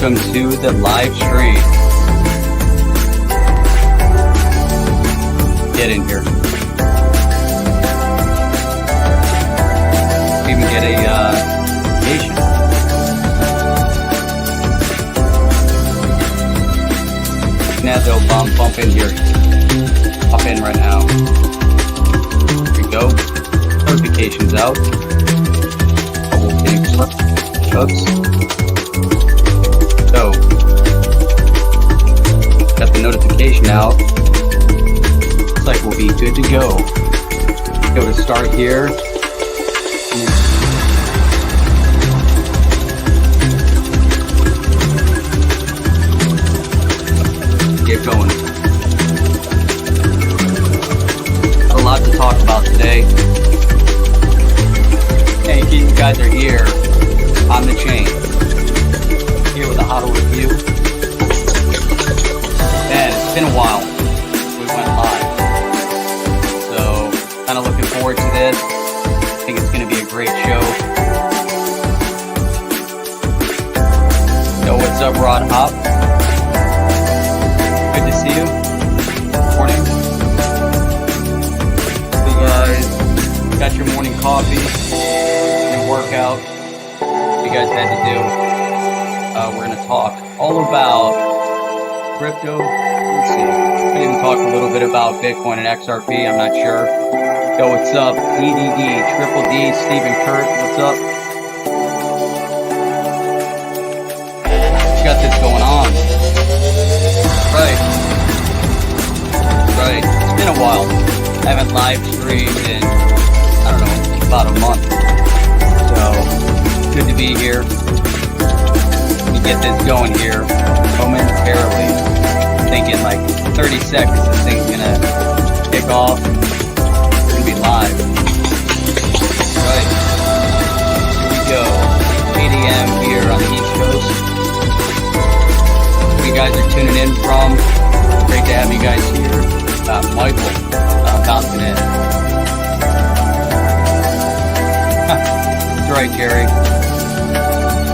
welcome to the live stream. Get in here. Even get a patient. Now they'll bump in here. Hop in right now. Here we go. Notifications out. Oops. So, got the notification out. Looks like we'll be good to go. Go to start here. Get going. A lot to talk about today. Thank you guys are here on the chain. Here with a huddle review. Man, it's been a while. We went live. So, kind of looking forward to this. I think it's going to be a great show. Yo, what's up, Rod Hop? Good to see you. Morning. You guys got your morning coffee and workout you guys had to do. We're going to talk all about crypto. Let's see. We can even talk a little bit about Bitcoin and XRP. I'm not sure. Yo, what's up? DDD, Triple D, Stephen Kurt, what's up? Got this going on. Right. It's been a while. I haven't live streamed in, I don't know, about a month. So, good to be here. Get this going here momentarily. Thinking like 30 seconds this thing's gonna kick off. It's gonna be live. Right. Here we go. 8 a.m. here on the East Coast. You guys are tuning in from. Great to have you guys here. Michael bouncing in. That's right, Jerry.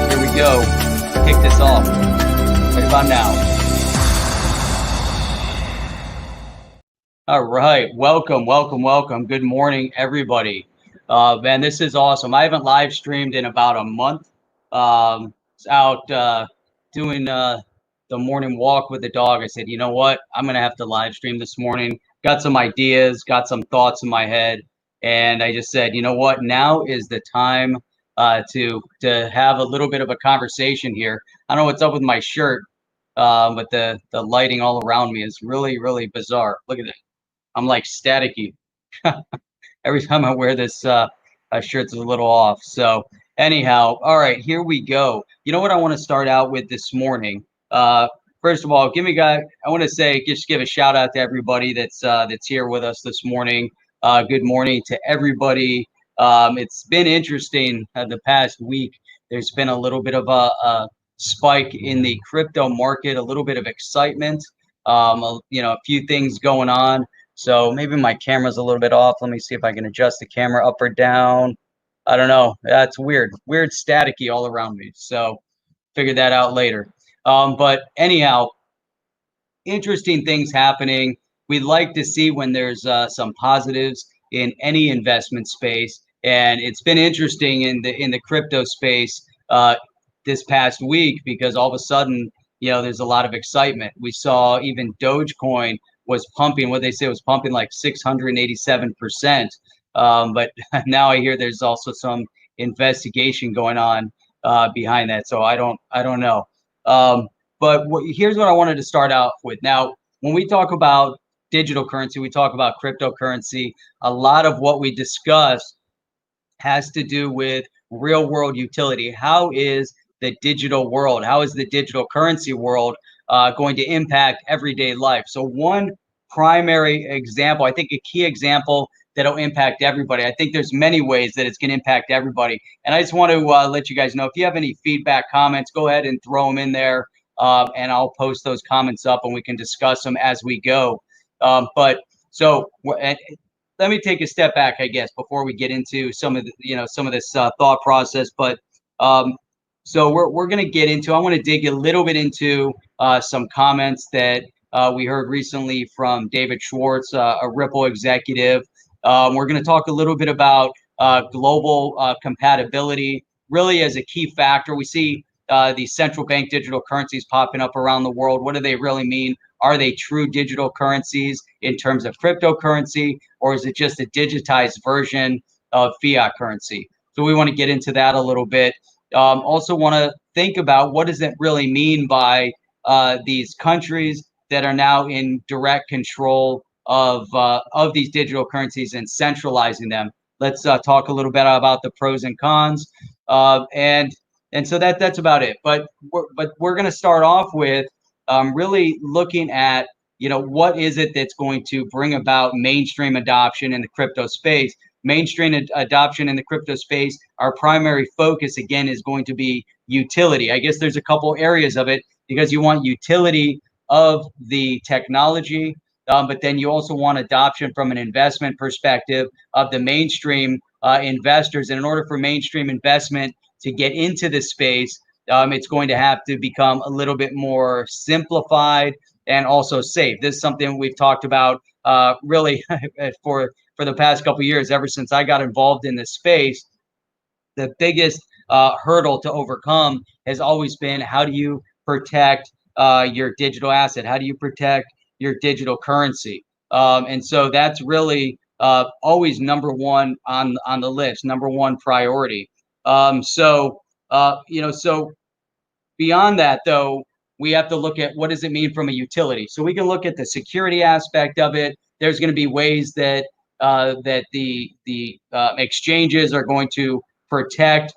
Here we go. Kick this off right about now. All right, welcome. Good morning, everybody. Man, this is awesome. I haven't live streamed in about a month. It's out doing the morning walk with the dog. I said, you know what? I'm gonna have to live stream this morning. Got some ideas, got some thoughts in my head, and I just said, you know what? Now is the time to have a little bit of a conversation here. I don't know what's up with my shirt, but the lighting all around me is really, really bizarre. Look at it. I'm like staticky. Every time I wear this shirt's a little off. So anyhow, all right, here we go. You know what I want to start out with this morning? First of all, I want to say, just give a shout out to everybody that's here with us this morning. Good morning to everybody. It's been interesting the past week. There's been a little bit of a spike in the crypto market, a little bit of excitement, a few things going on. So maybe my camera's a little bit off. Let me see if I can adjust the camera up or down. I don't know. That's weird staticky all around me. So figure that out later. But anyhow, interesting things happening. We'd like to see when there's some positives in any investment space. And it's been interesting in the crypto space this past week, because all of a sudden, there's a lot of excitement. We saw even Dogecoin was pumping, what they say was pumping like 687%. But now I hear there's also some investigation going on behind that. So I don't know. But here's what I wanted to start out with. Now, when we talk about digital currency, we talk about cryptocurrency. A lot of what we discuss has to do with real world utility. How is the digital world, how is the digital currency world going to impact everyday life? So one primary example, I think a key example that'll impact everybody. I think there's many ways that it's going to impact everybody. And I just want to let you guys know, if you have any feedback, comments, go ahead and throw them in there, and I'll post those comments up and we can discuss them as we go. But so let me take a step back, I guess, before we get into some of the, some of this thought process. But So we're going to get into, I want to dig a little bit into some comments that we heard recently from David Schwartz, a Ripple executive. We're going to talk a little bit about global compatibility, really as a key factor. We see these central bank digital currencies popping up around the world. What do they really mean? Are they true digital currencies in terms of cryptocurrency, or is it just a digitized version of fiat currency? So we want to get into that a little bit. Also want to think about what does it really mean by these countries that are now in direct control of these digital currencies and centralizing them. Let's talk a little bit about the pros and cons, and so that's about it. But we're going to start off with really looking at, you know, what is it that's going to bring about mainstream adoption in the crypto space. Mainstream adoption in the crypto space, our primary focus again is going to be utility. I guess there's a couple areas of it, because you want utility of the technology, but then you also want adoption from an investment perspective of the mainstream investors. And in order for mainstream investment to get into this space, it's going to have to become a little bit more simplified and also safe. This is something we've talked about really for the past couple of years, ever since I got involved in this space. The biggest hurdle to overcome has always been, how do you protect your digital asset? How do you protect your digital currency? And so that's really always number one on the list, number one priority. So beyond that, though, we have to look at what does it mean from a utility. So we can look at the security aspect of it. There's going to be ways that the exchanges are going to protect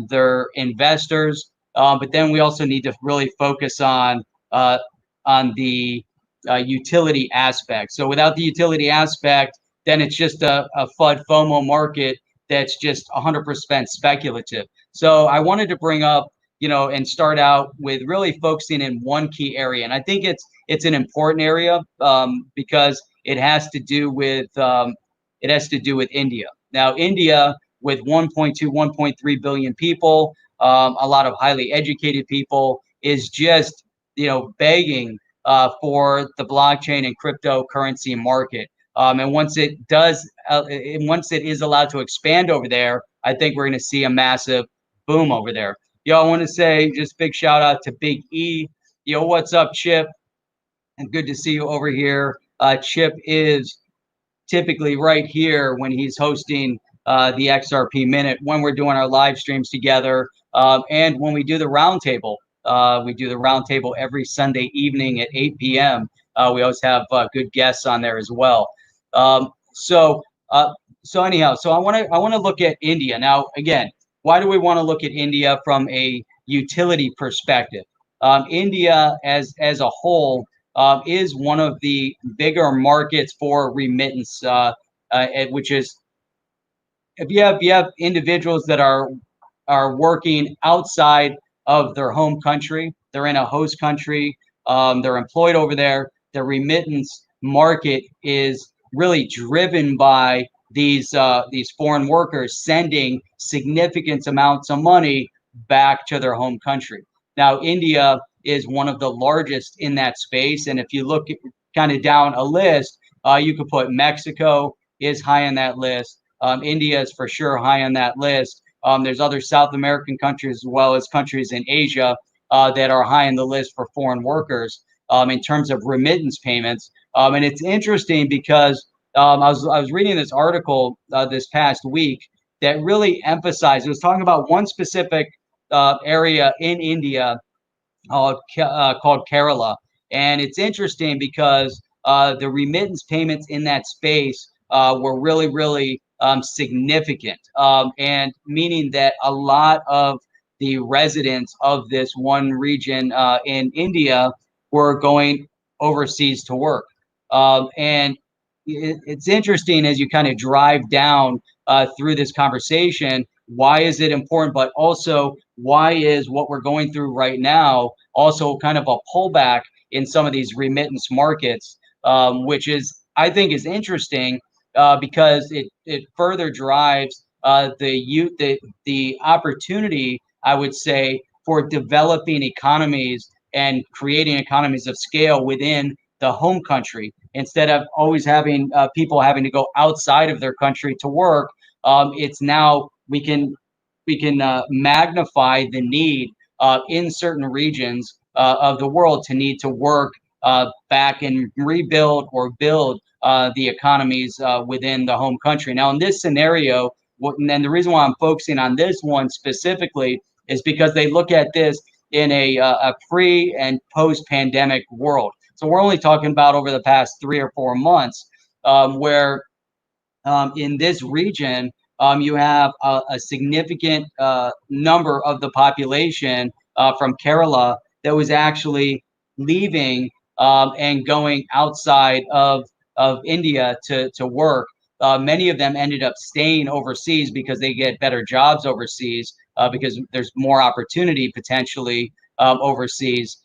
their investors, but then we also need to really focus on the utility aspect. So without the utility aspect, then it's just a FUD FOMO market that's just 100% speculative. So I wanted to bring up, you know, and start out with really focusing in one key area, and I think it's an important area because it has to do with India. Now, India, with 1.2, 1.3 billion people, a lot of highly educated people, is just, you know, begging for the blockchain and cryptocurrency market. And once it does, once it is allowed to expand over there, I think we're going to see a massive boom over there. Yo, I want to say just big shout out to Big E. Yo, what's up, Chip? And good to see you over here. Chip is typically right here when he's hosting the XRP Minute, when we're doing our live streams together, and when we do the roundtable. We do the roundtable every Sunday evening at 8 p.m. We always have good guests on there as well. So anyhow, so I want to look at India now. Again, why do we want to look at India from a utility perspective? India as a whole is one of the bigger markets for remittance, which is, if you have individuals that are working outside of their home country, they're in a host country, they're employed over there. The remittance market is really driven by these foreign workers sending significant amounts of money back to their home country. Now, India is one of the largest in that space, and if you look kind of down a list, you could put Mexico is high on that list. India is for sure high on that list. There's other South American countries, as well as countries in Asia that are high on the list for foreign workers in terms of remittance payments. And it's interesting because I was reading this article this past week that really emphasized, it was talking about one specific area in India called Kerala. And it's interesting because the remittance payments in that space were really, really significant, and meaning that a lot of the residents of this one region in India were going overseas to work. And it's interesting as you kind of drive down through this conversation, why is it important, but also why is what we're going through right now also kind of a pullback in some of these remittance markets, which is, I think, is interesting because it further drives the opportunity I would say, for developing economies and creating economies of scale within the home country, instead of always having people having to go outside of their country to work. It's now we can magnify the need in certain regions of the world to need to work back and rebuild or build the economies within the home country. Now, in this scenario, and the reason why I'm focusing on this one specifically is because they look at this in a pre and post pandemic world. So we're only talking about over the past 3 or 4 months, where in this region, you have a significant number of the population from Kerala that was actually leaving and going outside of India to work. Many of them ended up staying overseas because they get better jobs overseas, because there's more opportunity potentially overseas.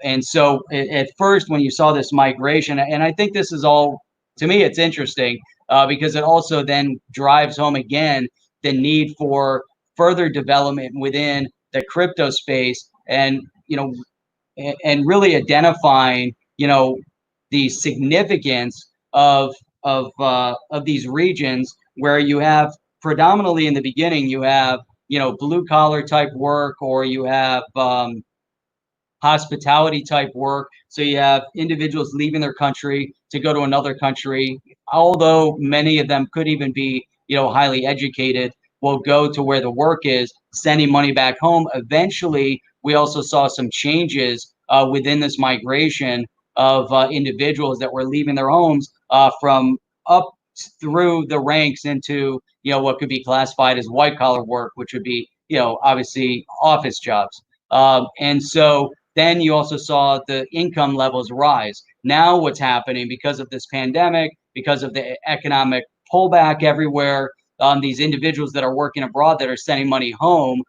And so at first, when you saw this migration, and I think this is all, to me, it's interesting because it also then drives home again the need for further development within the crypto space, and and really identifying the significance of these regions where you have predominantly in the beginning you have blue collar type work, or you have hospitality type work. So you have individuals leaving their country to go to another country, although many of them could even be, highly educated, will go to where the work is, sending money back home. Eventually, we also saw some changes within this migration of individuals that were leaving their homes from up through the ranks into, what could be classified as white collar work, which would be, obviously office jobs. And so then you also saw the income levels rise. Now what's happening because of this pandemic, because of the economic pullback everywhere, these individuals that are working abroad that are sending money home,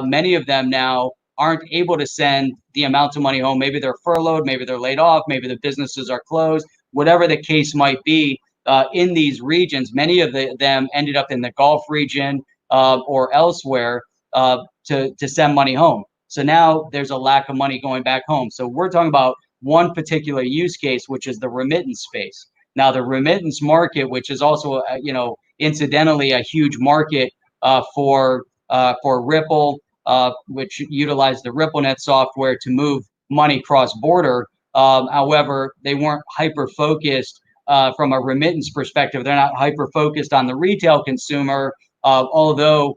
many of them now aren't able to send the amount of money home. Maybe they're furloughed, maybe they're laid off, maybe the businesses are closed, whatever the case might be. In these regions, many of them ended up in the Gulf region or elsewhere to send money home. So now there's a lack of money going back home. So we're talking about one particular use case, which is the remittance space. Now, the remittance market, which is also, incidentally, a huge market for Ripple, which utilized the RippleNet software to move money cross-border. However, they weren't hyper-focused from a remittance perspective. They're not hyper-focused on the retail consumer, although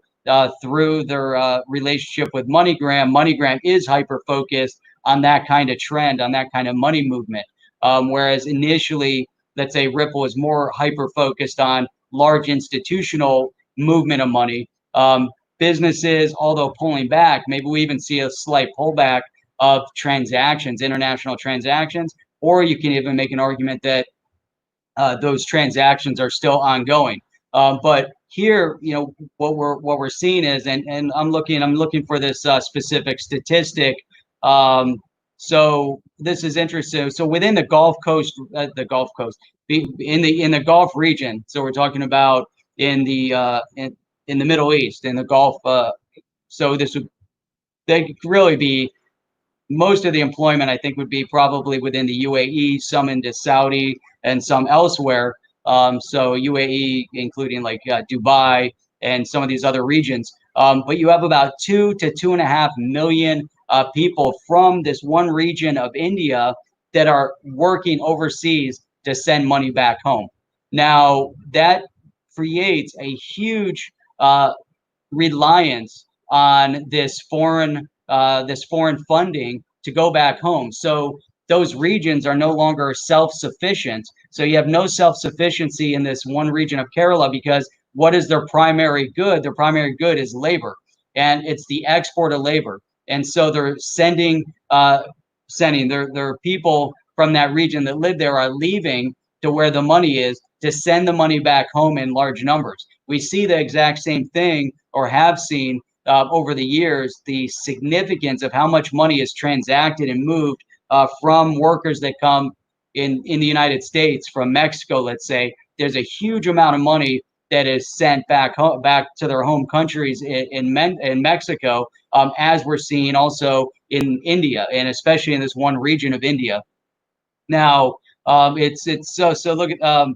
through their relationship with MoneyGram is hyper-focused on that kind of trend, on that kind of money movement. Whereas initially, let's say Ripple is more hyper-focused on large institutional movement of money. Businesses, although pulling back, maybe we even see a slight pullback of transactions, international transactions, or you can even make an argument that those transactions are still ongoing. But here, what we're seeing is, and I'm looking for this specific statistic. So this is interesting. So within the Gulf Coast, in the Gulf region. So we're talking about in the Middle East, in the Gulf. So they could really be. Most of the employment, I think, would be probably within the UAE, some into Saudi, and some elsewhere. So UAE, including like Dubai and some of these other regions. But you have about 2 to 2.5 million people from this one region of India that are working overseas to send money back home. Now, that creates a huge reliance on this foreign funding to go back home. So those regions are no longer self-sufficient. So you have no self-sufficiency in this one region of Kerala, because what is their primary good? Their primary good is labor, and it's the export of labor. And so they're sending their people from that region that live there are leaving to where the money is to send the money back home in large numbers. We see the exact same thing, or have seen over the years, the significance of how much money is transacted and moved from workers that come in the United States from Mexico. Let's say there's a huge amount of money that is sent back home, back to their home countries in Mexico, as we're seeing also in India, and especially in this one region of India. Now, it's so look at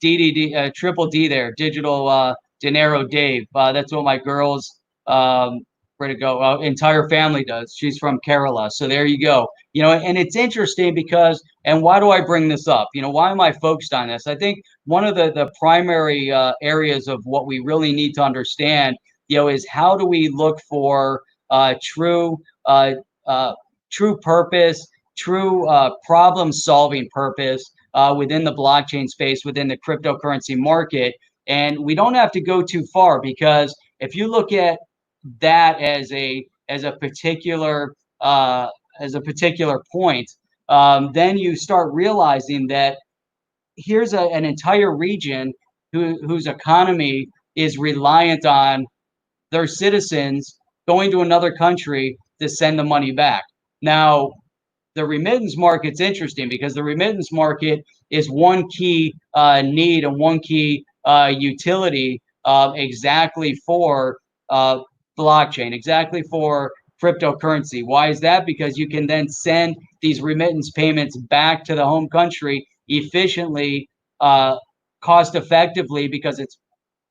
DDD, triple D there, digital dinero Dave. That's what my girls, where to go, entire family does. She's from Kerala, so there you go. And it's interesting because, and why do I bring this up? Why am I focused on this? I think one of the primary areas of what we really need to understand, is how do we look for true purpose, true problem-solving purpose within the blockchain space, within the cryptocurrency market. And we don't have to go too far, because if you look at that as a particular point, then you start realizing that here's an entire region whose economy is reliant on their citizens going to another country to send the money back. Now, the remittance market's interesting because the remittance market is one key need and one key utility exactly for blockchain, exactly for cryptocurrency. Why is that? Because you can then send these remittance payments back to the home country efficiently, cost effectively, because it's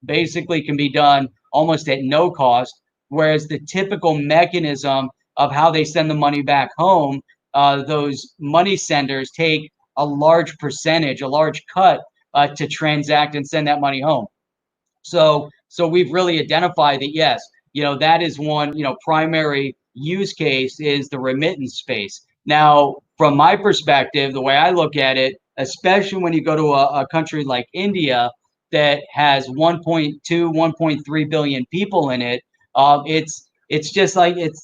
basically can be done almost at no cost. Whereas the typical mechanism of how they send the money back home, those money senders take a large percentage, a large cut to transact and send that money home. So we've really identified that, yes, that is one, primary use case is the remittance space. Now, from my perspective, the way I look at it, especially when you go to a country like India that has 1.2, 1.3 billion people in it, it's just like it's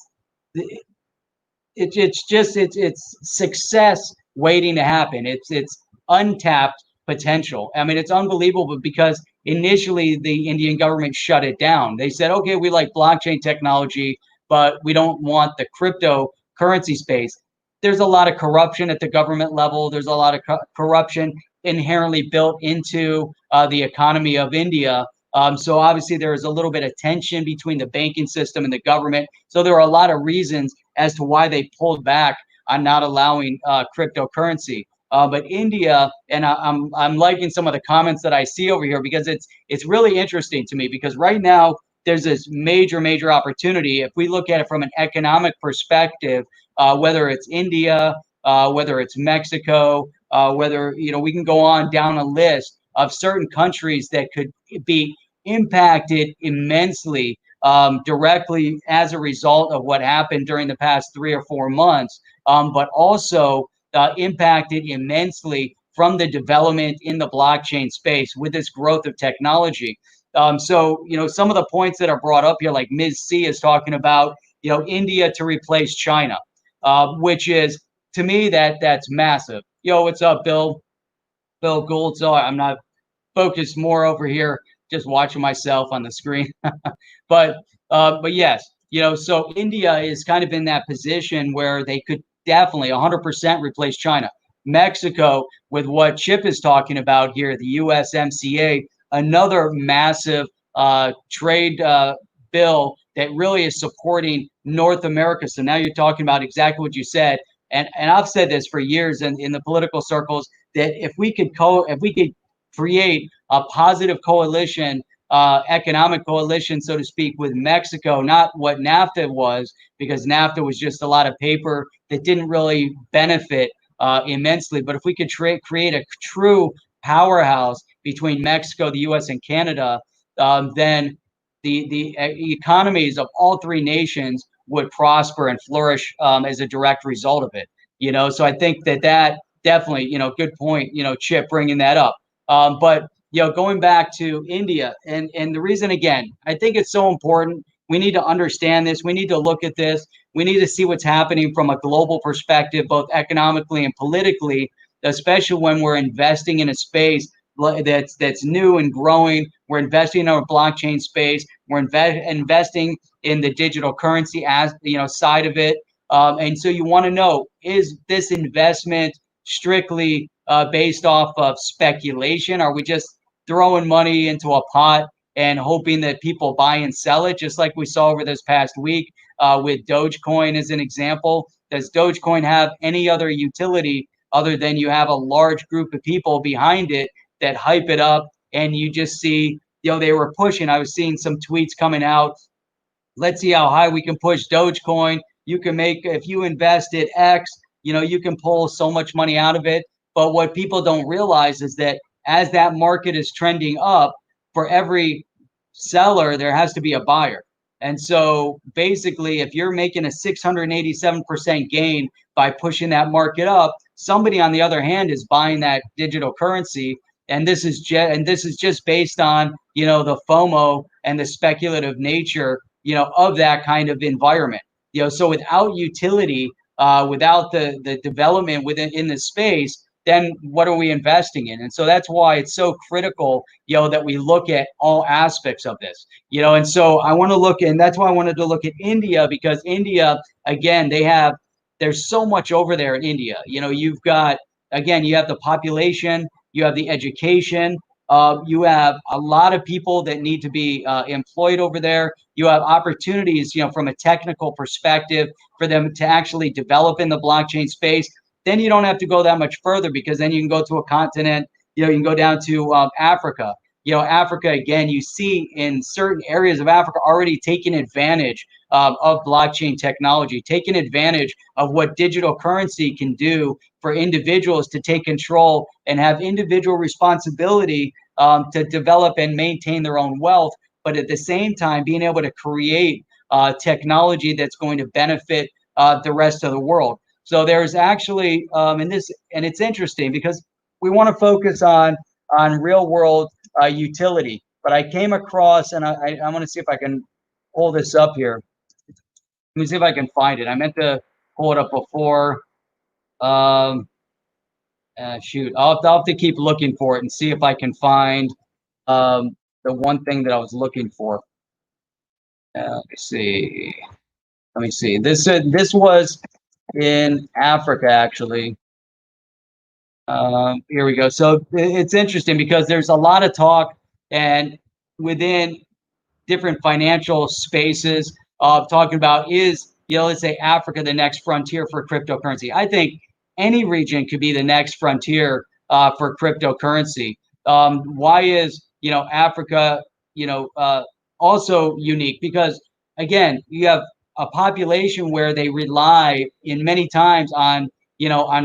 success waiting to happen. It's untapped potential. I mean, it's unbelievable because initially the Indian government shut it down. They said, okay, we like blockchain technology, but we don't want the cryptocurrency space. There's a lot of corruption at the government level. There's a lot of corruption inherently built into the economy of India. So obviously there is a little bit of tension between the banking system and the government. So there are a lot of reasons as to why they pulled back on not allowing cryptocurrency. But India, and I'm liking some of the comments that I see over here, because it's really interesting to me, because right now there's this major opportunity. If we look at it from an economic perspective, whether it's India, whether it's Mexico, whether we can go on down a list of certain countries that could be impacted immensely directly as a result of what happened during the past 3 or 4 months, but also impacted immensely from the development in the blockchain space with this growth of technology. So, some of the points that are brought up here, like Ms. C is talking about, India to replace China, which is, to me, that's massive. What's up, Bill Gould? So I'm not focused, more over here, just watching myself on the screen. But yes, so India is kind of in that position where they could definitely 100% replace China. Mexico, with what Chip is talking about here, the USMCA, another massive trade bill that really is supporting North America. So now you're talking about exactly what you said. And I've said this for years in the political circles, that if we could create a positive coalition, economic coalition, so to speak, with Mexico, not what NAFTA was, because NAFTA was just a lot of paper that didn't really benefit immensely. But if we could create a true powerhouse between Mexico, the U.S., and Canada, then the economies of all three nations would prosper and flourish as a direct result of it. So I think that definitely, good point, Chip, bringing that up. But going back to India, and the reason, again, I think it's so important. We need to understand this. We need to look at this. We need to see what's happening from a global perspective, both economically and politically, especially when we're investing in a space that's new and growing. We're investing in our blockchain space. We're investing in the digital currency as side of it. And so you want to know, is this investment strictly based off of speculation? Are we just throwing money into a pot and hoping that people buy and sell it, just like we saw over this past week with Dogecoin as an example. Does Dogecoin have any other utility other than you have a large group of people behind it that hype it up, and you just see, they were pushing. I was seeing some tweets coming out. Let's see how high we can push Dogecoin. You can make, if you invest at X, you can pull so much money out of it. But what people don't realize is that as that market is trending up, for every seller, there has to be a buyer. And so basically, if you're making a 687% gain by pushing that market up, somebody on the other hand is buying that digital currency. And this is just based on, the FOMO and the speculative nature, of that kind of environment. So without utility, without the development in the space, then what are we investing in? And so that's why it's so critical, that we look at all aspects of this, and so I want to look, and that's why I wanted to look at India, because India, again, there's so much over there in India. You've got, again, you have the population, you have the education, you have a lot of people that need to be employed over there. You have opportunities, from a technical perspective for them to actually develop in the blockchain space. Then you don't have to go that much further, because then you can go to a continent, you can go down to Africa. Africa, again, you see in certain areas of Africa already taking advantage of blockchain technology, taking advantage of what digital currency can do for individuals to take control and have individual responsibility to develop and maintain their own wealth, but at the same time being able to create technology that's going to benefit the rest of the world. So there's actually, and it's interesting because we want to focus on real world utility. But I came across, and I want to see if I can pull this up here. Let me see if I can find it. I meant to pull it up before. Shoot, I'll have to keep looking for it and see if I can find the one thing that I was looking for. Let me see. This was in Africa, actually. Here we go. So it's interesting because there's a lot of talk, and within different financial spaces of talking about, is, let's say Africa the next frontier for cryptocurrency. I think any region could be the next frontier for cryptocurrency. Why is, Africa, also unique? Because again, you have a population where they rely in many times on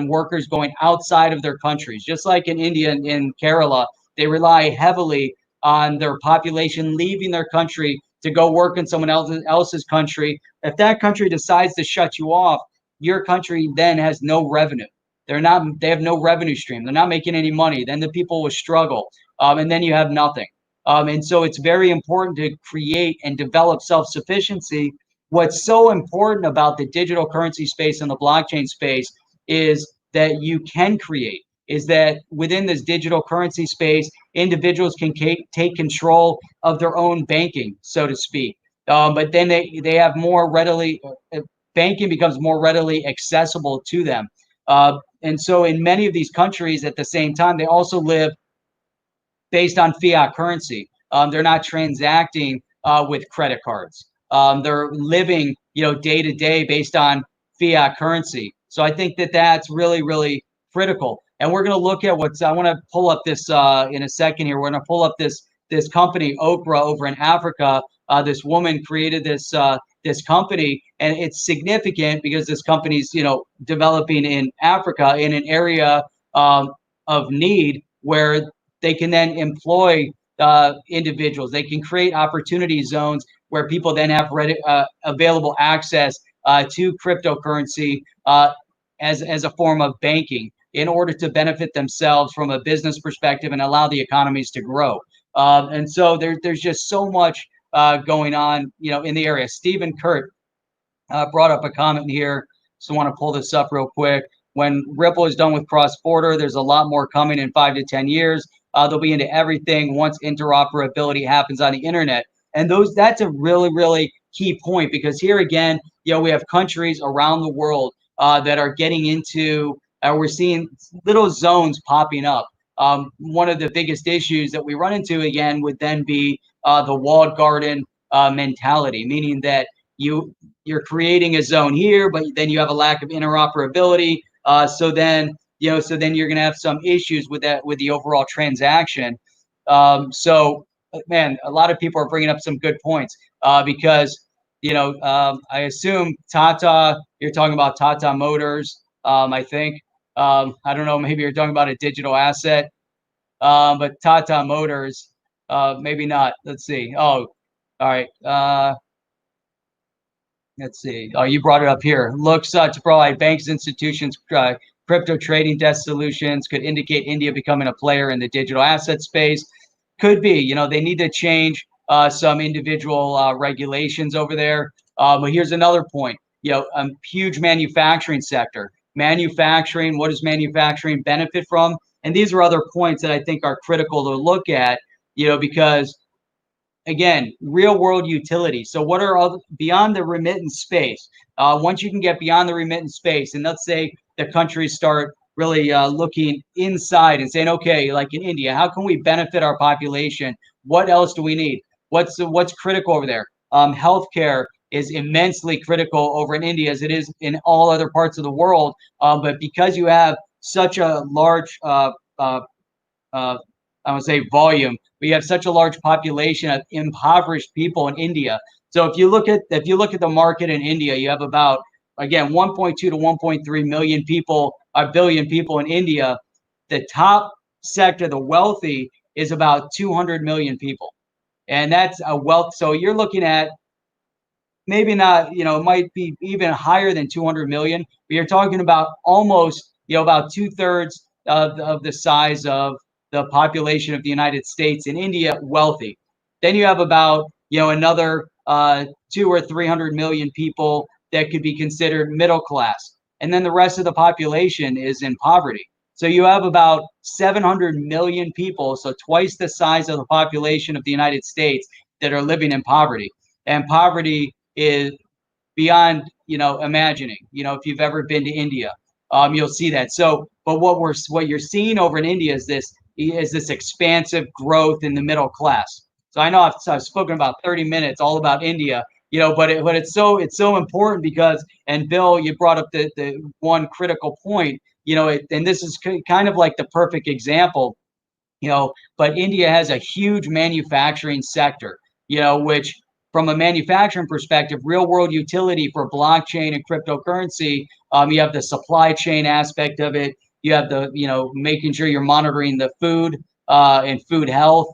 workers going outside of their countries, just like in India and in Kerala, they rely heavily on their population leaving their country to go work in someone else's country. If that country decides to shut you off, your country then has no revenue. They have no revenue stream. They're not making any money. Then the people will struggle. And then you have nothing. And so it's very important to create and develop self-sufficiency. What's so important about the digital currency space and the blockchain space is that you can create, is that within this digital currency space, individuals can take control of their own banking, so to speak. But then they have more readily, banking becomes more readily accessible to them. And so in many of these countries at the same time, they also live based on fiat currency. They're not transacting with credit cards. They're living, day to day based on fiat currency. So I think that that's really, really critical. And we're going to look at I want to pull up this in a second here. We're going to pull up this company, Okra, over in Africa. This woman created this company, and it's significant because this company's, developing in Africa in an area of need where they can then employ individuals. They can create opportunity zones where people then have available access to cryptocurrency as a form of banking in order to benefit themselves from a business perspective and allow the economies to grow. And so there's just so much going on, in the area. Stephen Kurt brought up a comment here. So I want to pull this up real quick. When Ripple is done with cross-border, there's a lot more coming in 5 to 10 years. They'll be into everything once interoperability happens on the internet. And that's a really, really key point, because here again, we have countries around the world that are getting into, we're seeing little zones popping up One of the biggest issues that we run into again would then be the walled garden mentality, meaning that you're creating a zone here, but then you have a lack of interoperability. So then you're going to have some issues with that, with the overall transaction. So man, a lot of people are bringing up some good points because I assume Tata, you're talking about Tata Motors. I think I don't know, maybe you're talking about a digital asset, but Tata Motors, maybe not. Let's see. Oh, all right. Let's see. Oh, you brought it up here. Looks to provide banks, institutions, crypto trading desk solutions. Could indicate India becoming a player in the digital asset space. Could be. They need to change some individual regulations over there. But here's another point. Huge manufacturing sector. Manufacturing. What does manufacturing benefit from? And these are other points that I think are critical to look at. Because again, real world utility. So what are all beyond the remittance space? Once you can get beyond the remittance space, and let's say the countries start really looking inside and saying, okay, like in India, how can we benefit our population? What else do we need? What's critical over there? Healthcare is immensely critical over in India as it is in all other parts of the world. But because you have such a large I would say volume. We have such a large population of impoverished people in India. So if you look at the market in India, you have about, again, 1.2 to 1.3 million people, a billion people in India. The top sector, the wealthy, is about 200 million people, and that's a wealth. So you're looking at maybe not, it might be even higher than 200 million, but you're talking about almost, about 2/3 of the size of the population of the United States in India, wealthy. Then you have about, another 200 or 300 million people that could be considered middle class. And then the rest of the population is in poverty. So you have about 700 million people, so twice the size of the population of the United States, that are living in poverty. And poverty is beyond, imagining. If you've ever been to India, you'll see that. So, but what you're seeing over in India is this expansive growth in the middle class. So I know I've spoken about 30 minutes all about India, but it's so important because, and Bill, you brought up the one critical point, and this is kind of like the perfect example, but India has a huge manufacturing sector, which from a manufacturing perspective, real world utility for blockchain and cryptocurrency, you have the supply chain aspect of it. You have the, making sure you're monitoring the food and food health,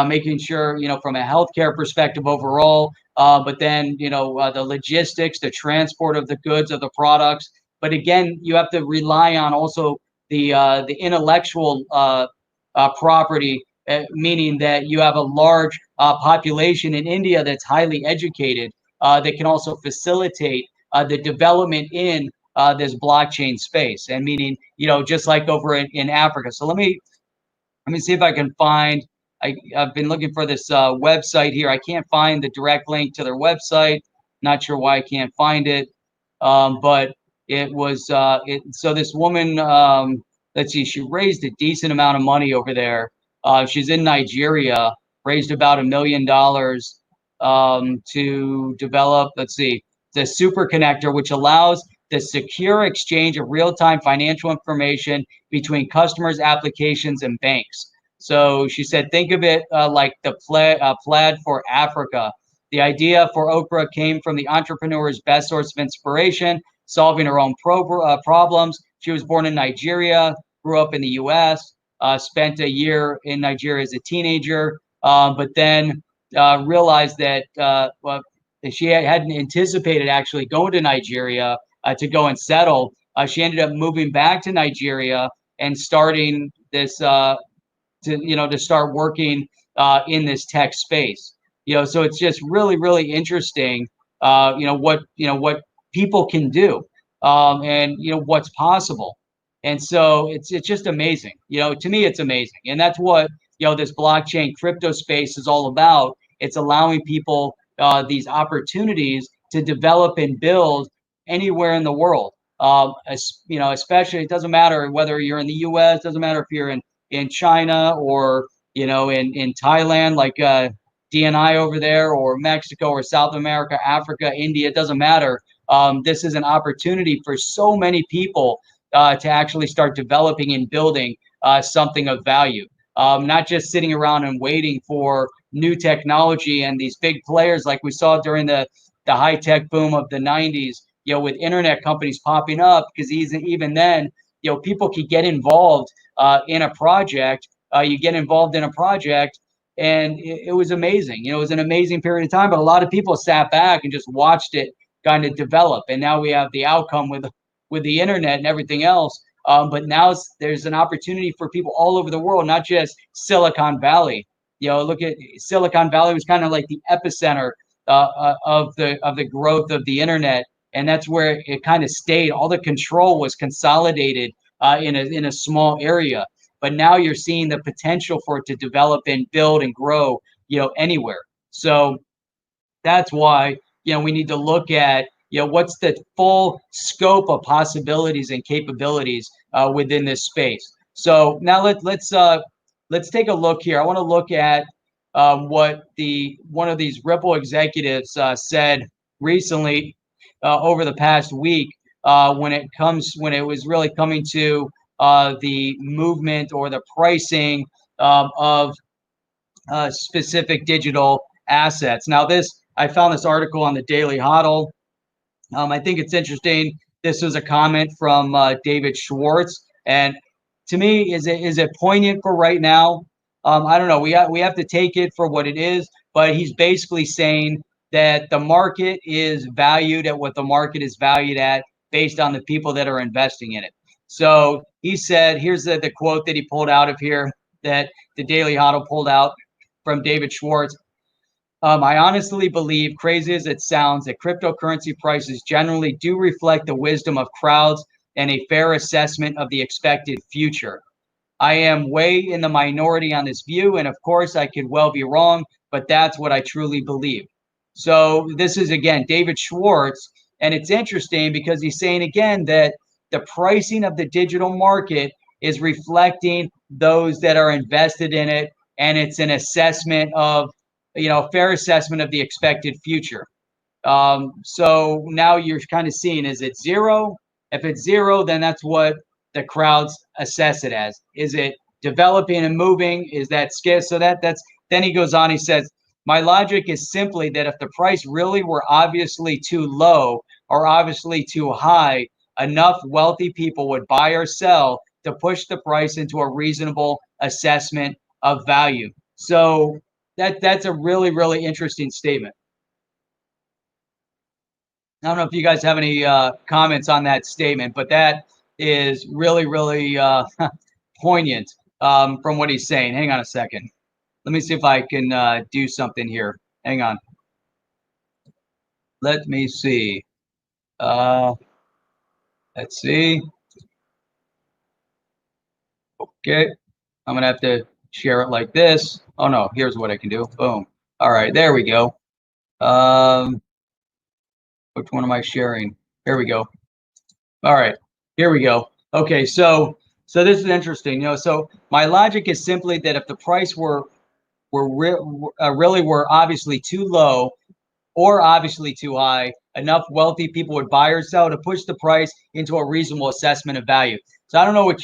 making sure, from a healthcare perspective overall, but then, the logistics, the transport of the goods, of the products. But again, you have to rely on also the intellectual property, meaning that you have a large population in India that's highly educated, that can also facilitate the development in this blockchain space, and meaning, just like over in Africa. So let me see if I can find. I've been looking for this website here. I can't find the direct link to their website. Not sure why I can't find it, but it was so this woman. Let's see, she raised a decent amount of money over there. She's in Nigeria, raised about $1 million to develop, let's see, the super connector, which allows the secure exchange of real-time financial information between customers, applications, and banks. So she said, think of it like the plaid for Africa. The idea for Oprah came from the entrepreneur's best source of inspiration, solving her own problems. She was born in Nigeria, grew up in the U.S., spent a year in Nigeria as a teenager, but then realized that she hadn't anticipated actually going to Nigeria to go and settle. She ended up moving back to Nigeria and starting this, to start working in this tech space. So it's just really, really interesting. What people can do, and what's possible. And so it's just amazing. To me, it's amazing. And that's what, this blockchain crypto space is all about. It's allowing people these opportunities to develop and build anywhere in the world. Especially, it doesn't matter whether you're in the US, doesn't matter if you're in in China or, in Thailand, like DNI over there, or Mexico or South America, Africa, India, it doesn't matter. This is an opportunity for so many people to actually start developing and building something of value. Not just sitting around and waiting for new technology and these big players like we saw during the high-tech boom of the 90s, with internet companies popping up, because even then, people could get involved in a project. You get involved in a project, and it was amazing. It was an amazing period of time, but a lot of people sat back and just watched it kind of develop. And now we have the outcome with the internet and everything else. But now there's an opportunity for people all over the world, not just Silicon Valley. Look at Silicon Valley was kind of like the epicenter of the growth of the internet, and that's where it kind of stayed. All the control was consolidated in a small area. But now you're seeing the potential for it to develop and build and grow, anywhere. So that's why, we need to look at, what's the full scope of possibilities and capabilities within this space. So now let's take a look here. I want to look at what one of these Ripple executives said recently over the past week when it was really coming to the movement or the pricing of specific digital assets. Now, I found this article on the Daily Hodl. I think it's interesting. This was a comment from David Schwartz, and to me, is it poignant for right now? I don't know. We have to take it for what it is, but he's basically saying that the market is valued at what the market is valued at based on the people that are investing in it. So he said, here's the quote that he pulled out of here, that the Daily Hodl pulled out from David Schwartz. I honestly believe, crazy as it sounds, that cryptocurrency prices generally do reflect the wisdom of crowds and a fair assessment of the expected future. I am way in the minority on this view, and of course I could well be wrong, but that's what I truly believe. So this is, again, David Schwartz, and it's interesting because he's saying, again, that the pricing of the digital market is reflecting those that are invested in it, and it's an assessment of, fair assessment of the expected future. So now you're kind of seeing, is it zero? If it's zero, then that's what the crowds assess it as. Is it developing and moving? Is that scarce? So then he goes on, he says, my logic is simply that if the price really were obviously too low or obviously too high, enough wealthy people would buy or sell to push the price into a reasonable assessment of value. So that's a really, really interesting statement. I don't know if you guys have any comments on that statement, but that is really, really poignant from what he's saying. Hang on a second. Let me see if I can do something here. Hang on. Let me see. Let's see. Okay. I'm going to have to share it like this. Oh, no. Here's what I can do. Boom. All right. There we go. Which one am I sharing? Here we go. All right. Here we go. Okay. So this is interesting. So my logic is simply that if the price really were obviously too low or obviously too high, enough wealthy people would buy or sell to push the price into a reasonable assessment of value. So I don't know what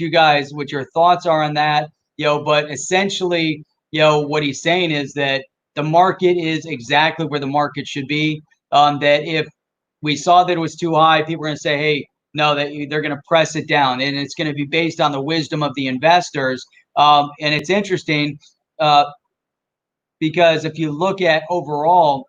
your thoughts are on that, but essentially, what he's saying is that the market is exactly where the market should be. That if we saw that it was too high, people are going to say, hey, no, that they're going to press it down, and it's going to be based on the wisdom of the investors. And it's interesting because if you look at overall,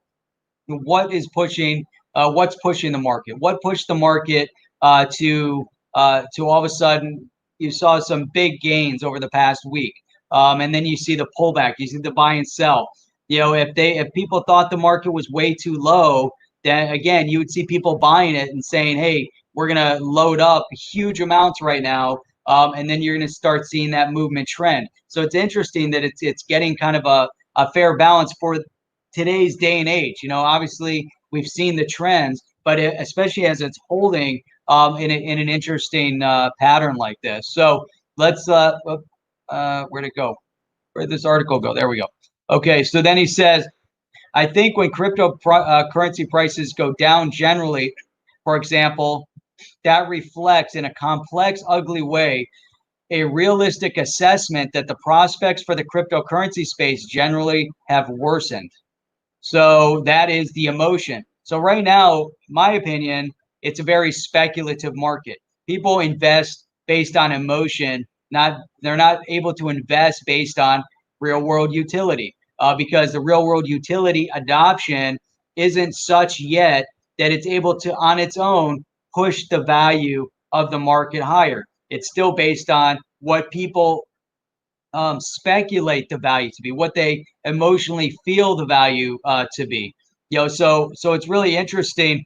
what's pushing the market? What pushed the market to all of a sudden you saw some big gains over the past week, and then you see the pullback, you see the buy and sell. If people thought the market was way too low, then again you would see people buying it and saying, hey, we're gonna load up huge amounts right now, and then you're gonna start seeing that movement trend. So it's interesting that it's getting kind of a fair balance for today's day and age. Obviously we've seen the trends, but especially as it's holding in an interesting pattern like this. So let's Where'd it go? Where'd this article go? There we go. Okay, so then he says, I think when cryptocurrency prices go down generally, for example, that reflects in a complex, ugly way a realistic assessment that the prospects for the cryptocurrency space generally have worsened. So that is the emotion. So right now, my opinion, it's a very speculative market. People invest based on emotion. They're not able to invest based on real world utility because the real world utility adoption isn't such yet that it's able to on its own push the value of the market higher. It's still based on what people speculate the value to be, what they emotionally feel the value to be. So it's really interesting,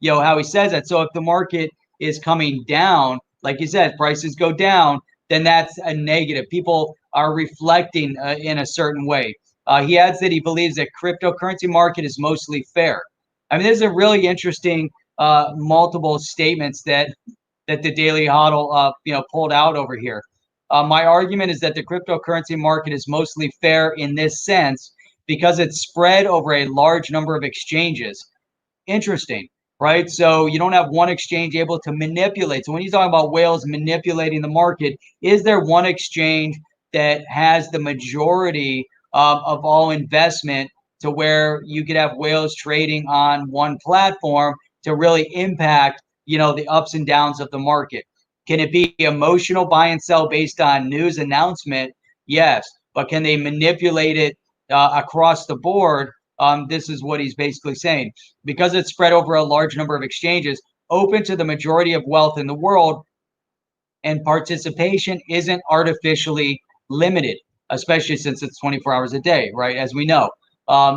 how he says that. So if the market is coming down, like you said, prices go down, then that's a negative. People are reflecting in a certain way. He adds that he believes that cryptocurrency market is mostly fair. I mean, there's a really interesting multiple statements that the Daily Hodl pulled out over here. My argument is that the cryptocurrency market is mostly fair in this sense because it's spread over a large number of exchanges. Interesting, right? So you don't have one exchange able to manipulate. So when you talk about whales manipulating the market, is there one exchange that has the majority of all investment to where you could have whales trading on one platform to really impact, the ups and downs of the market? Can it be emotional buy and sell based on news announcement? Yes. But can they manipulate it across the board? This is what he's basically saying. Because it's spread over a large number of exchanges, open to the majority of wealth in the world, and participation isn't artificially limited, especially since it's 24 hours a day, right? As we know.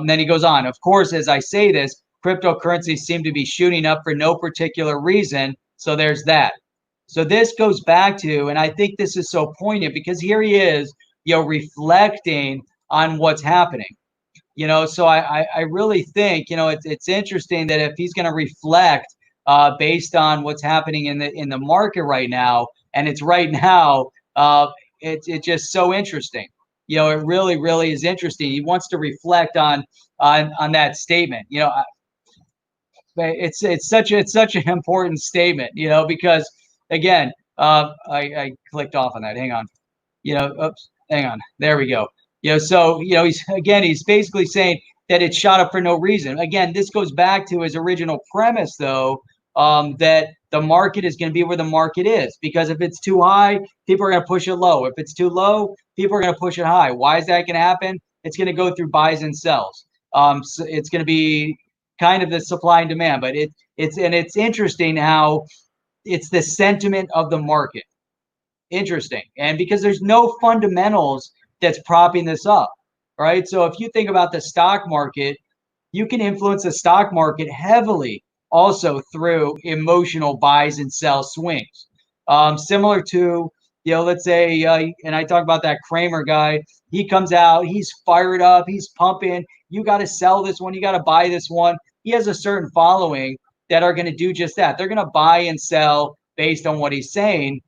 Then he goes on. Of course, as I say this, cryptocurrencies seem to be shooting up for no particular reason. So there's that. So this goes back to, and I think this is so poignant because here he is, reflecting on what's happening. So I really think, it's interesting that if he's going to reflect based on what's happening in the market right now, and it's right now, it's just so interesting. It really, really is interesting. He wants to reflect on that statement. It's such an important statement, because again, I clicked off on that. Hang on. Oops, hang on. There we go. So he's basically saying that it shot up for no reason. Again, this goes back to his original premise, though, that the market is going to be where the market is, because if it's too high, people are going to push it low. If it's too low, people are going to push it high. Why is that going to happen? It's going to go through buys and sells. So it's going to be kind of the supply and demand, but it's interesting how it's the sentiment of the market. Interesting. And because there's no fundamentals that's propping this up, right? So if you think about the stock market, you can influence the stock market heavily also through emotional buys and sell swings. Similar to, let's say, and I talk about that Kramer guy, he comes out, he's fired up, he's pumping, you got to sell this one, you got to buy this one. He has a certain following that are going to do just that. They're going to buy and sell based on what he's saying.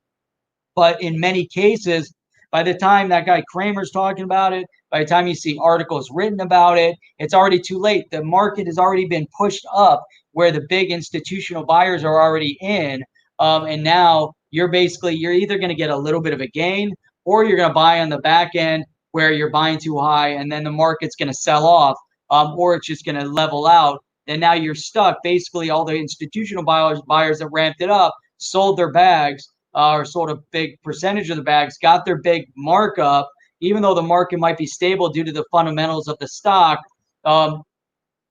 But in many cases, by the time that guy Kramer's talking about it, by the time you see articles written about it, it's already too late. The market has already been pushed up where the big institutional buyers are already in. And now you're either going to get a little bit of a gain, or you're going to buy on the back end where you're buying too high, and then the market's going to sell off, or it's just going to level out. And now you're stuck. Basically, all the institutional buyers that ramped it up sold their bags, or sort of big percentage of the bags, got their big markup, even though the market might be stable due to the fundamentals of the stock.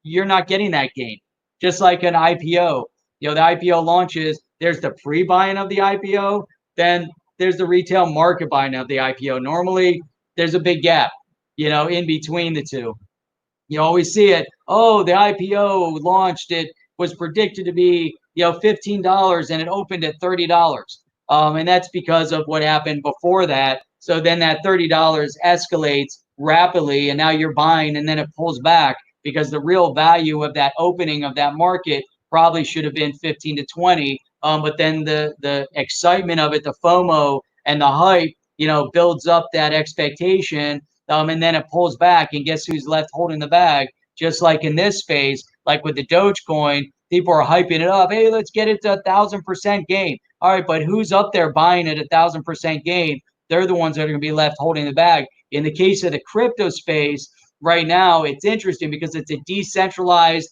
You're not getting that gain. Just like an IPO, the IPO launches, there's the pre-buying of the IPO, then there's the retail market buying of the IPO. Normally, there's a big gap, in between the two. You always see it. Oh, the IPO launched. It was predicted to be, $15, and it opened at $30. And that's because of what happened before that. So then that $30 escalates rapidly, and now you're buying, and then it pulls back because the real value of that opening of that market probably should have been 15 to 20. But then the excitement of it, the FOMO and the hype, builds up that expectation, and then it pulls back, and guess who's left holding the bag? Just like in this space, like with the Dogecoin, people are hyping it up. Hey, let's get it to 1,000% gain. All right, but who's up there buying at 1,000% gain? They're the ones that are going to be left holding the bag. In the case of the crypto space, right now, it's interesting because it's a decentralized,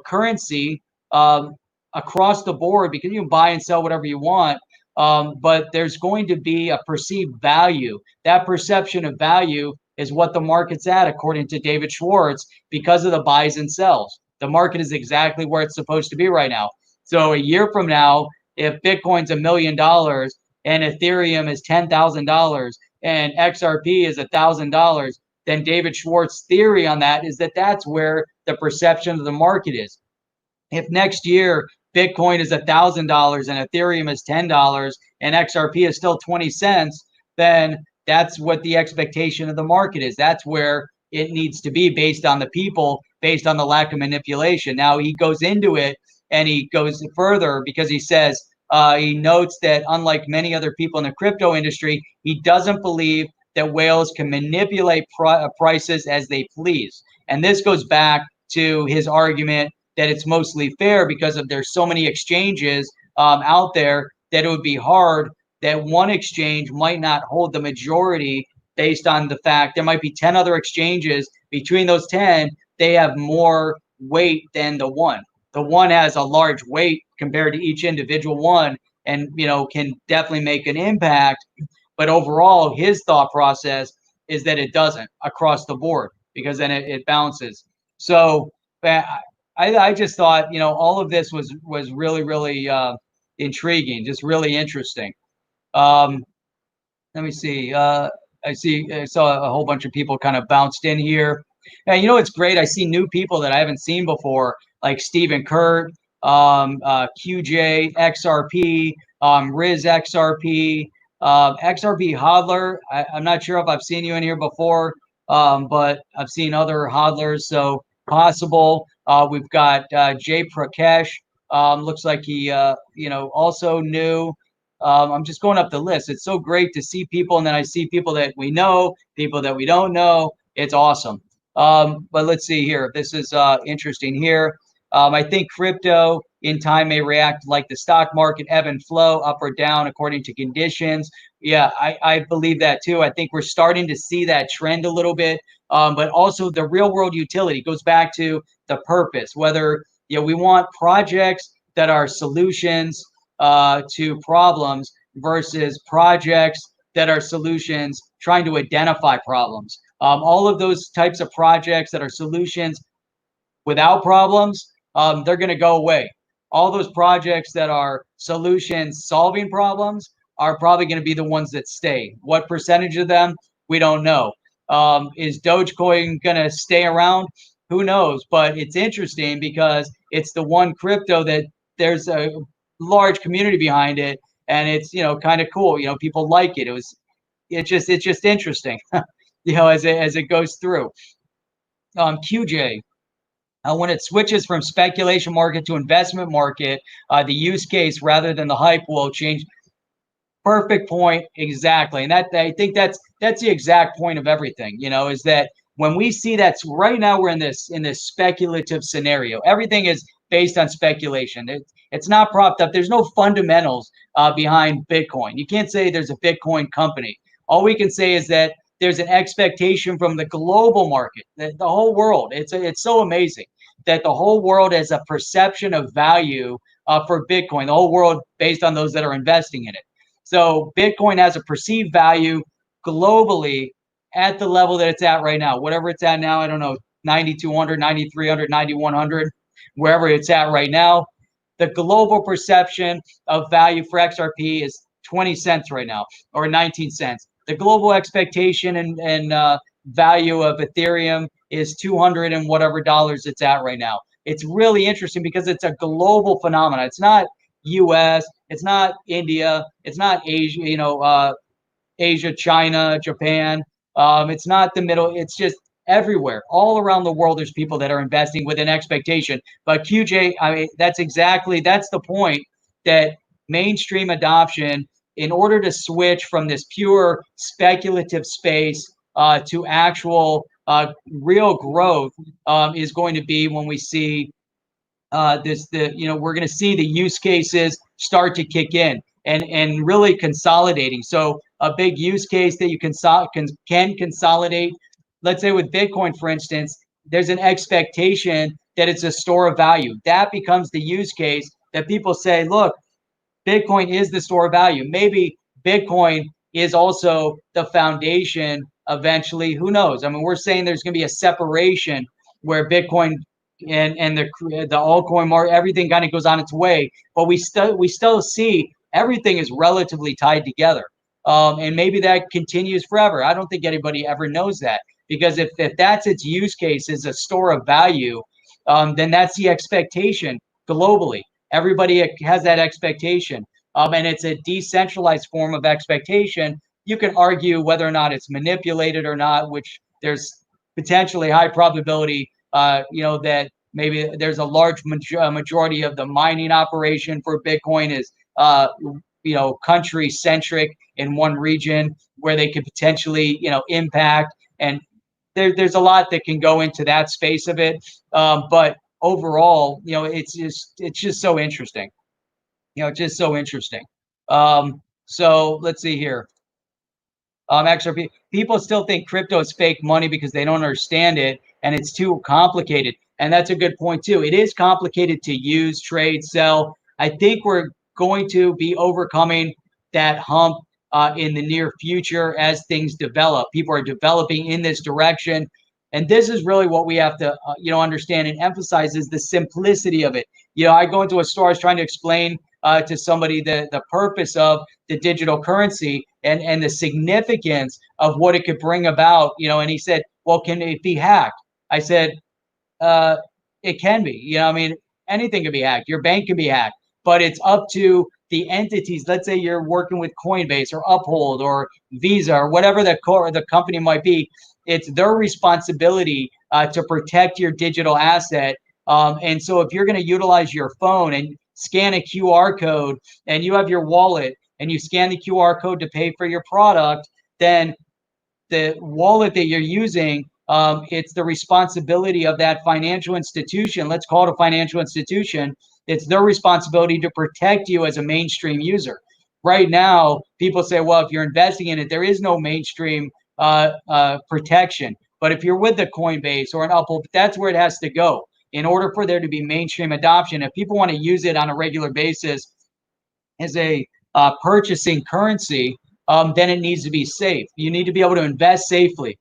currency across the board, because you can buy and sell whatever you want. But there's going to be a perceived value. That perception of value is what the market's at, according to David Schwartz, because of the buys and sells. The market is exactly where it's supposed to be right now. So a year from now, if Bitcoin's $1 million and Ethereum is $10,000 and XRP is $1,000, then David Schwartz's theory on that is that that's where the perception of the market is. If next year Bitcoin is $1,000 and Ethereum is $10 and XRP is still 20 cents, then that's what the expectation of the market is. That's where it needs to be, based on the people, based on the lack of manipulation. Now he goes into it and he goes further, because he says, he notes that unlike many other people in the crypto industry, he doesn't believe that whales can manipulate prices as they please. And this goes back to his argument that it's mostly fair because of there's so many exchanges out there that it would be hard that one exchange might not hold the majority, based on the fact there might be 10 other exchanges. Between those 10, they have more weight than the one. The one has a large weight compared to each individual one, and can definitely make an impact. But overall, his thought process is that it doesn't across the board, because then it bounces. So I just thought, all of this was really, really intriguing, just really interesting. Let me see. I saw a whole bunch of people kind of bounced in here. And it's great. I see new people that I haven't seen before, like Stephen Kurt, QJ, XRP, Riz XRP, XRP Hodler. I'm not sure if I've seen you in here before, but I've seen other hodlers, so possible. We've got Jay Prakash. Looks like he, also new. I'm just going up the list. It's so great to see people, and then I see people that we know, people that we don't know. It's awesome. But let's see here. This is interesting here. I think crypto in time may react like the stock market, ebb and flow, up or down according to conditions. Yeah, I believe that too. I think we're starting to see that trend a little bit. But also the real world utility goes back to the purpose, whether we want projects that are solutions to problems versus projects that are solutions trying to identify problems. All of those types of projects that are solutions without problems, they're going to go away. All those projects that are solutions solving problems are probably going to be the ones that stay. What percentage of them? We don't know. Is Dogecoin going to stay around? Who knows? But it's interesting because it's the one crypto that there's a large community behind it, and it's kind of cool. People like it. It's just interesting. As it goes through. QJ. When it switches from speculation market to investment market, the use case rather than the hype will change. Perfect point. Exactly. And that, I think that's the exact point of everything, is that when we see that right now we're in this speculative scenario, everything is based on speculation. It's not propped up. There's no fundamentals behind Bitcoin. You can't say there's a Bitcoin company. All we can say is that there's an expectation from the global market, the whole world. It's so amazing that the whole world has a perception of value for Bitcoin, the whole world based on those that are investing in it. So Bitcoin has a perceived value globally at the level that it's at right now. Whatever it's at now, I don't know, 9,200, 9,300, 9,100, wherever it's at right now. The global perception of value for XRP is 20 cents right now, or 19 cents. The global expectation and value of Ethereum is 200 and whatever dollars it's at right now. It's really interesting because it's a global phenomenon. It's not U.S., it's not India, it's not Asia, Asia, China, Japan. It's not the middle. It's just everywhere, all around the world. There's people that are investing with an expectation. But QJ, I mean, that's the point, that mainstream adoption in order to switch from this pure speculative space to actual real growth is going to be when we see we're going to see the use cases start to kick in and really consolidating. So a big use case that you can consolidate, let's say with Bitcoin, for instance, there's an expectation that it's a store of value. That becomes the use case that people say, look, Bitcoin is the store of value. Maybe Bitcoin is also the foundation eventually. Who knows? I mean, we're saying there's going to be a separation where Bitcoin and the altcoin market, everything kind of goes on its way, but we still see everything is relatively tied together. And maybe that continues forever. I don't think anybody ever knows that, because if that's its use case is a store of value, then that's the expectation globally. Everybody has that expectation, and it's a decentralized form of expectation. You can argue whether or not it's manipulated or not, which there's potentially high probability, that maybe there's a large majority of the mining operation for Bitcoin is, country centric in one region where they could potentially, impact. And there's a lot that can go into that space of it. But overall, it's just so interesting. Just so interesting. So let's see here. Actually, people still think crypto is fake money because they don't understand it and it's too complicated. And that's a good point too. It is complicated to use, trade, sell. I think we're going to be overcoming that hump in the near future as things develop. People are developing in this direction. And this is really what we have to, understand and emphasize is the simplicity of it. I go into a store, I was trying to explain to somebody the purpose of the digital currency and the significance of what it could bring about, and he said, well, can it be hacked? I said, it can be, anything can be hacked. Your bank can be hacked, but it's up to the entities. Let's say you're working with Coinbase or Uphold or Visa or whatever the company might be. It's their responsibility to protect your digital asset. And so if you're going to utilize your phone and scan a QR code and you have your wallet and you scan the QR code to pay for your product, then the wallet that you're using, it's the responsibility of that financial institution. Let's call it a financial institution. It's their responsibility to protect you as a mainstream user. Right now, people say, well, if you're investing in it, there is no mainstream protection. But if you're with the Coinbase or an Uphold, that's where it has to go in order for there to be mainstream adoption. If people want to use it on a regular basis as a purchasing currency, then it needs to be safe. You need to be able to invest safely.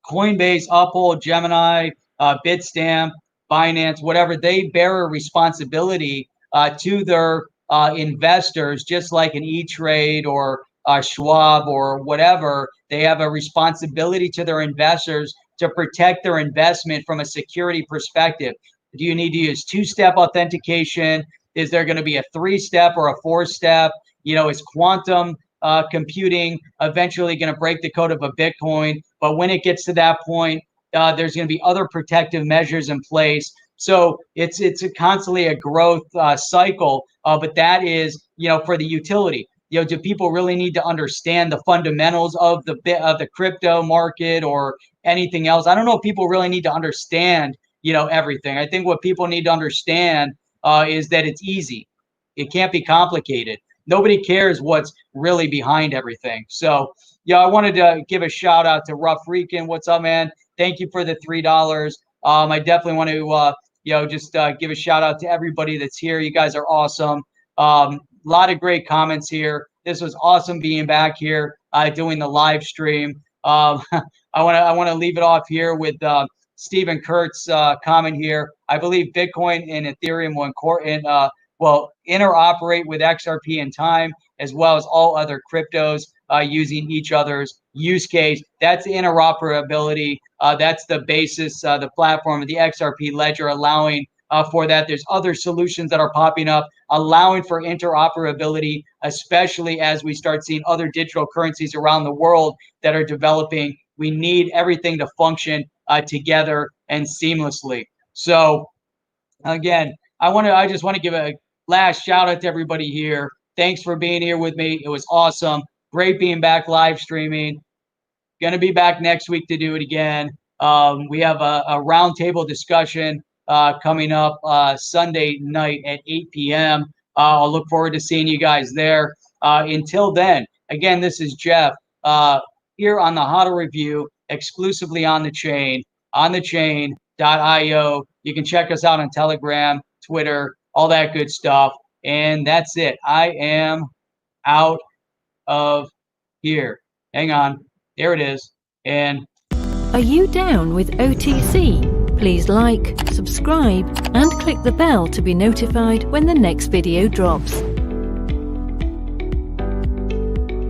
Coinbase, Uphold, Gemini, Bitstamp, Binance, whatever, they bear a responsibility to their investors, just like an E-Trade or Schwab or whatever. They have a responsibility to their investors to protect their investment from a security perspective. Do you need to use two-step authentication? Is there going to be a three-step or a four-step? Is quantum computing eventually going to break the code of a Bitcoin? But when it gets to that point, there's going to be other protective measures in place. So it's constantly a growth cycle. But that is, for the utility. Do people really need to understand the fundamentals of the crypto market or anything else? I don't know if people really need to understand, everything. I think what people need to understand is that it's easy. It can't be complicated. Nobody cares what's really behind everything. So, I wanted to give a shout out to Rough Rican. What's up, man? Thank you for the $3. I definitely want to, just give a shout out to everybody that's here. You guys are awesome. A lot of great comments here. This was awesome being back here doing the live stream. I want to leave it off here with Stephen Kurt's comment here. I believe Bitcoin and Ethereum will interoperate with XRP in time, as well as all other cryptos using each other's use case. That's interoperability. That's the basis, the platform of the XRP ledger, allowing for that. There's other solutions that are popping up, allowing for interoperability, especially as we start seeing other digital currencies around the world that are developing. We need everything to function together and seamlessly. So again, I just want to give a last shout out to everybody here. Thanks for being here with me. It was awesome. Great being back live streaming. Going to be back next week to do it again. We have a roundtable discussion coming up Sunday night at 8 p.m. I'll look forward to seeing you guys there. Until then, again, this is Jeff here on the HODL Review, exclusively on the chain.io. You can check us out on Telegram, Twitter, all that good stuff. And that's it. I am out of here. Hang on. There it is. And are you down with OTC? Please like, subscribe, and click the bell to be notified when the next video drops.